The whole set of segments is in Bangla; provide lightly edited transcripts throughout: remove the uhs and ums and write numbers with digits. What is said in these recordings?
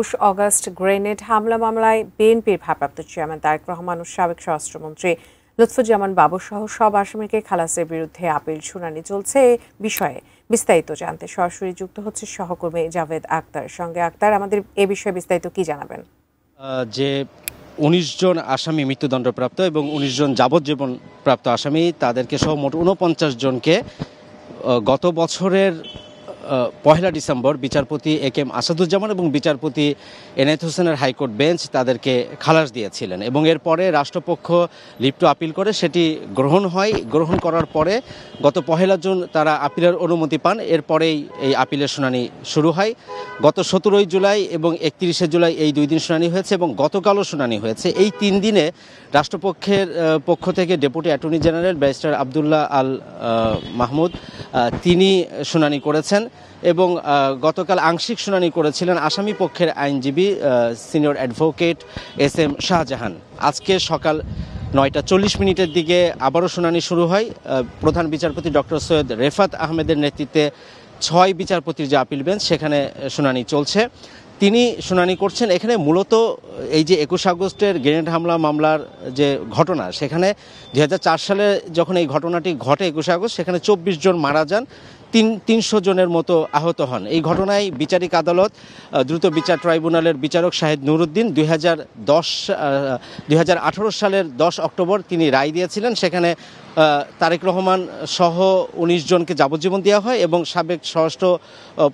২১ অগস্ট গ্রেনেড হামলা মামলায় বিএনপির ভারপ্রাপ্ত চেয়ারম্যান তারেক রহমান ও সাবেক স্বরাষ্ট্রমন্ত্রী লুৎফুজ্জামান বাবুসহ সব আসামিকে খালাসের বিরুদ্ধে আপিল শুনানি চলছে। এ বিষয়ে বিস্তারিত জানতে সরাসরি যুক্ত হচ্ছে সহকর্মী জাভেদ আক্তার সঙ্গে। আক্তার, আমাদের এ বিষয়ে বিস্তারিত কি জানাবেন? যে ১৯ জন আসামি মৃত্যুদণ্ডপ্রাপ্ত এবং ১৯ জন যাবজ্জীবন প্রাপ্ত আসামি, তাদেরকে সহ মোট ৪৯ জনকে গত বছরের ১ ডিসেম্বর বিচারপতি এ কে এম আসাদুজ্জামান এবং বিচারপতি এনায়েত হোসেনের হাইকোর্ট বেঞ্চ তাদেরকে খালাস দিয়েছিলেন এবং এরপরে রাষ্ট্রপক্ষ লিভ টু আপিল করে সেটি গ্রহণ হয়। গ্রহণ করার পরে গত ১ জুন তারা আপিলের অনুমতি পান। এরপরেই এই আপিলের শুনানি শুরু হয়। গত ১৭ জুলাই এবং ৩১ জুলাই এই ২ দিন শুনানি হয়েছে এবং গতকালও শুনানি হয়েছে। এই ৩ দিনে রাষ্ট্রপক্ষের পক্ষ থেকে deputy attorney general barrister Abdullah Al Mahmud তিনি শুনানি করেছেন এবং গতকাল আংশিক শুনানি করেছিলেন আসামি পক্ষের আইনজীবী senior advocate S M Shahjahan. আজকে সকাল ৯টা ৪০ দিকে আবারও শুনানি শুরু হয়। প্রধান বিচারপতি ডক্টর সৈয়দ রেফাত আহমেদের নেতৃত্বে ৬ বিচারপতির যে আপিল বেঞ্চ, সেখানে শুনানি চলছে। তিনি শুনানি করছেন। এখানে মূলত এই যে ২১ আগস্টের গ্রেনেড হামলা মামলার যে ঘটনা, সেখানে ২০০৪ সালে যখন এই ঘটনাটি ঘটে ২১ আগস্ট, সেখানে ২৪ জন মারা যান, ৩০০ জনের মতো আহত হন। এই ঘটনায় বিচারিক আদালত দ্রুত বিচার ট্রাইব্যুনালের বিচারক শাহেদ নুরুদ্দিন ২০১৮ সালের ১০ অক্টোবর তিনি রায় দিয়েছিলেন। সেখানে তারেক রহমান সহ ১৯ জনকে যাবজ্জীবন দেওয়া হয় এবং সাবেক স্বরাষ্ট্র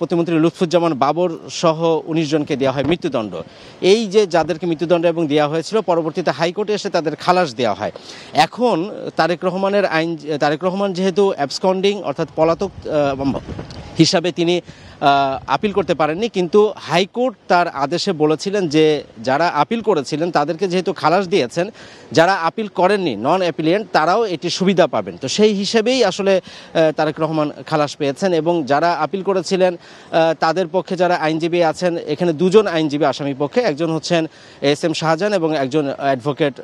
প্রতিমন্ত্রী লুৎফুজ্জামান বাবর সহ ১৯ জনকে দেওয়া হয় মৃত্যুদণ্ড। এই যে যাদেরকে মৃত্যুদণ্ড এবং দেওয়া হয়েছিল, পরবর্তীতে হাইকোর্টে এসে তাদের খালাস দেওয়া হয়। এখন তারেক রহমান যেহেতু অ্যাবসকন্ডিং অর্থাৎ পলাতক হিসাবে তিনি আপিল করতে পারেননি, কিন্তু হাইকোর্ট তার আদেশে বলেছিলেন যে যারা আপিল করেছিলেন তাদেরকে যেহেতু খালাস দিয়েছেন, যারা আপিল করেননি নন অ্যাপিলিয়েন্ট তারাও এটি সুবিধা পাবেন। তো সেই হিসেবেই আসলে তারেক রহমান খালাস পেয়েছেন এবং যারা আপিল করেছিলেন তাদের পক্ষে যারা আইনজীবী আছেন, এখানে ২ জন আইনজীবী আসামি পক্ষে, একজন হচ্ছেন এস এম শাহজাহান এবং একজন অ্যাডভোকেট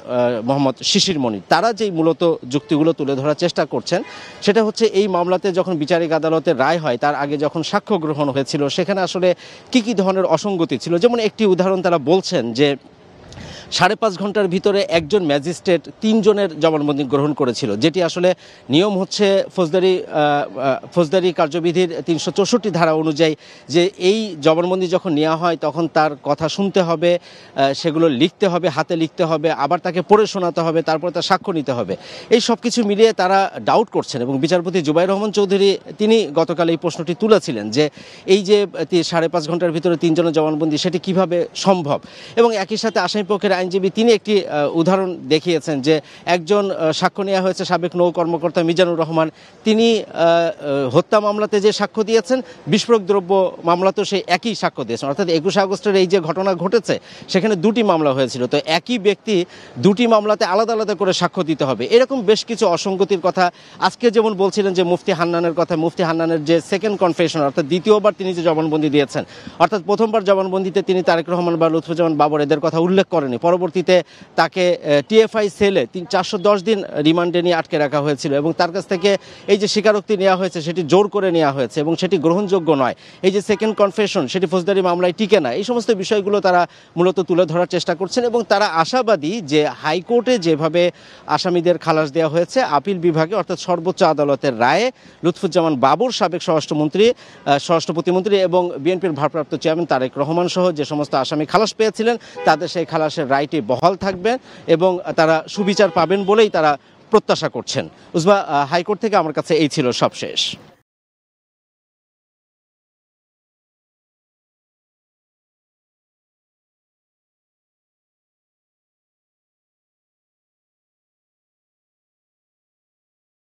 মোহাম্মদ শিশির মনির। তারা যেই মূলত যুক্তিগুলো তুলে ধরার চেষ্টা করছেন সেটা হচ্ছে এই মামলাতে যখন বিচারিক আদালতের রায় হয় তার আগে যখন সাক্ষ্য গ্রহণ হয়েছিল সেখানে আসলে কি ধরনের অসঙ্গতি ছিল। যেমন একটি উদাহরণ তারা বলছেন যে ৫.৫ ঘন্টার ভিতরে একজন ম্যাজিস্ট্রেট ৩ জনের জবানবন্দি গ্রহণ করেছিল, যেটি আসলে নিয়ম হচ্ছে ফৌজদারি কার্যবিধির ৩৬৪ ধারা অনুযায়ী যে এই জবানবন্দি যখন নেওয়া হয় তখন তার কথা শুনতে হবে, সেগুলো লিখতে হবে, হাতে লিখতে হবে, আবার তাকে পড়ে শোনাতে হবে, তারপরে তার সাক্ষ্য নিতে হবে। এই সব কিছু মিলিয়ে তারা ডাউট করছেন এবং বিচারপতি জুবাইর রহমান চৌধুরী তিনি গতকাল এই প্রশ্নটি তুলেছিলেন যে এই যে ৫.৫ ঘন্টার ভিতরে ৩ জনের জবানবন্দি সেটি কিভাবে সম্ভব। এবং একই সাথে আসামিপক্ষের আইনজীবী তিনি একটি উদাহরণ দেখিয়েছেন যে একজন সাক্ষ্য নেওয়া হয়েছে সাবেক নৌ কর্মকর্তা মিজানুর রহমান, তিনি হত্যা মামলাতে যে সাক্ষ্য দিয়েছেন, বিস্ফোরক দ্রব্য মামলাতেও সেই একই সাক্ষ্য দিয়েছেন। অর্থাৎ ২১ আগস্টের এই যে ঘটনা ঘটেছে সেখানে ২টি মামলা হয়েছিল, তো একই ব্যক্তি ২টি মামলাতে আলাদা আলাদা করে সাক্ষ্য দিতে হবে। এরকম বেশ কিছু অসঙ্গতির কথা আজকে যেমন বলছিলেন যে মুফতি হান্নানের কথা, মুফতি হান্নানের যে সেকেন্ড কনফেশন অর্থাৎ দ্বিতীয়বার তিনি যে জবানবন্দি দিয়েছেন, অর্থাৎ প্রথমবার জবানবন্দিতে তিনি তারেক রহমান বা লুৎফুজ্জামান বাবর এদের কথা উল্লেখ করেনি। পরবর্তীতে তাকে টিএফআই সেলে ৪১০ দিন রিমান্ডে নিয়ে আটকে রাখা হয়েছিল এবং তার কাছ থেকে এই যে স্বীকারোক্তি নেওয়া হয়েছে সেটি জোর করে নেওয়া হয়েছে এবং সেটি গ্রহণযোগ্য নয়। এই যে সেকেন্ড কনফেশন সেটি ফৌজদারি মামলায় টিকে না। এই সমস্ত বিষয়গুলো তারা মূলত তুলে ধরার চেষ্টা করছেন এবং তারা আশাবাদী যে হাইকোর্টে যেভাবে আসামিদের খালাস দেওয়া হয়েছে, আপিল বিভাগে অর্থাৎ সর্বোচ্চ আদালতের রায়ে লুৎফুজ্জামান বাবর, সাবেক স্বরাষ্ট্র প্রতিমন্ত্রী এবং বিএনপির ভারপ্রাপ্ত চেয়ারম্যান তারেক রহমান সহ যে সমস্ত আসামি খালাস পেয়েছিলেন তাদের সেই খালাসের রায়টি বহাল থাকবে এবং তারা সুবিচার পাবেন বলেই তারা প্রত্যাশা করছেন। উজমা, হাইকোর্ট থেকে আমার কাছে এই ছিল সবশেষ।